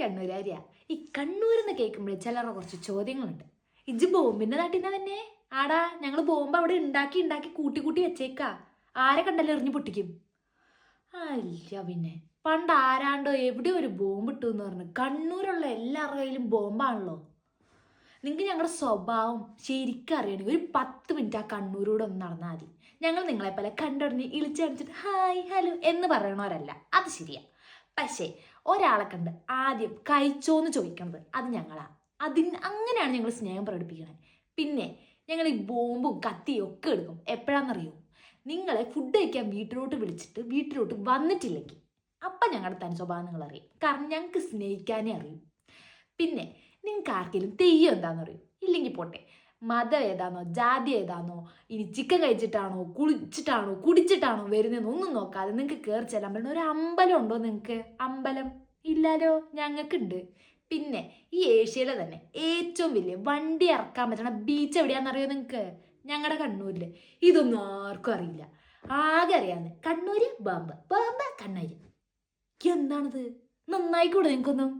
കണ്ണൂരാരിയാ. ഈ കണ്ണൂരെന്ന് കേൾക്കുമ്പോഴേ ചിലരുടെ കുറച്ച് ചോദ്യങ്ങളുണ്ട്. ഇജ്ജ് ബോംബിന്റെ നാട്ടിൽ നിന്നാ തന്നെ? ആടാ, ഞങ്ങൾ ബോംബ് അവിടെ ഉണ്ടാക്കി ഉണ്ടാക്കി കൂട്ടി കൂട്ടി വെച്ചേക്കാ. ആരെ കണ്ടല്ലോ എറിഞ്ഞു പൊട്ടിക്കും. അല്ല പിന്നെ പണ്ട് ആരാണ്ടോ എവിടെ ഒരു ബോംബ് ഇട്ടു എന്ന് പറഞ്ഞു കണ്ണൂരുള്ള എല്ലാവരുടെ കയ്യിലും ബോംബാണല്ലോ. നിങ്ങൾക്ക് ഞങ്ങളുടെ സ്വഭാവം ശരിക്കും അറിയണമെങ്കിൽ ഒരു 10 മിനിറ്റ് ആ കണ്ണൂരോട് ഒന്ന് നടന്നാൽ മതി. ഞങ്ങൾ നിങ്ങളെപ്പോലെ കണ്ടുടഞ്ഞ് ഇളിച്ചടിച്ചിട്ട് ഹായ് ഹലോ എന്ന് പറയണവരല്ല, അത് ശരിയാ. പക്ഷേ ഒരാളെ കണ്ട് ആദ്യം കഴിച്ചോന്ന് ചോദിക്കണത് അത് ഞങ്ങളാ. അങ്ങനെയാണ് ഞങ്ങൾ സ്നേഹം പ്രകടിപ്പിക്കണേ. പിന്നെ ഞങ്ങൾ ഈ ബോംബും കത്തിയും ഒക്കെ എടുക്കും എപ്പോഴാണെന്നറിയോ? നിങ്ങളെ ഫുഡ് കഴിക്കാൻ വീട്ടിലോട്ട് വിളിച്ചിട്ട് വീട്ടിലോട്ട് വന്നിട്ടില്ലെങ്കിൽ അപ്പം ഞങ്ങളുടെ തനി സ്വഭാവം നിങ്ങൾ അറിയും. കാരണം ഞങ്ങൾക്ക് സ്നേഹിക്കാനേ അറിയും. പിന്നെ നിങ്ങൾക്ക് ആർക്കെങ്കിലും തെയ്യം എന്താണെന്ന് അറിയും. ഇല്ലെങ്കിൽ പോട്ടെ, മതം ഏതാണോ ജാതി ഏതാണോ, ഇനി ചിക്കൻ കഴിച്ചിട്ടാണോ കുളിച്ചിട്ടാണോ കുടിച്ചിട്ടാണോ വരുന്നതെന്ന് ഒന്നും നോക്കാതെ നിങ്ങൾക്ക് കയറി ചെല്ലാൻ പറ്റുന്ന ഒരു അമ്പലം ഉണ്ടോ നിങ്ങൾക്ക്? അമ്പലം ഇല്ലാലോ, ഞങ്ങൾക്കുണ്ട്. പിന്നെ ഈ ഏഷ്യയിലെ തന്നെ ഏറ്റവും വലിയ വണ്ടി ഇറക്കാൻ പറ്റണ ബീച്ച് എവിടെയാണെന്നറിയോ നിങ്ങൾക്ക്? ഞങ്ങളുടെ കണ്ണൂരിൽ. ഇതൊന്നും ആർക്കും അറിയില്ല. ആകെ അറിയാന്ന് കണ്ണൂര് ബോംബ് ബോംബ് കണ്ണൂര്. എന്താണിത്? നന്നായിക്കൂടെ നിങ്ങൾക്കൊന്നും?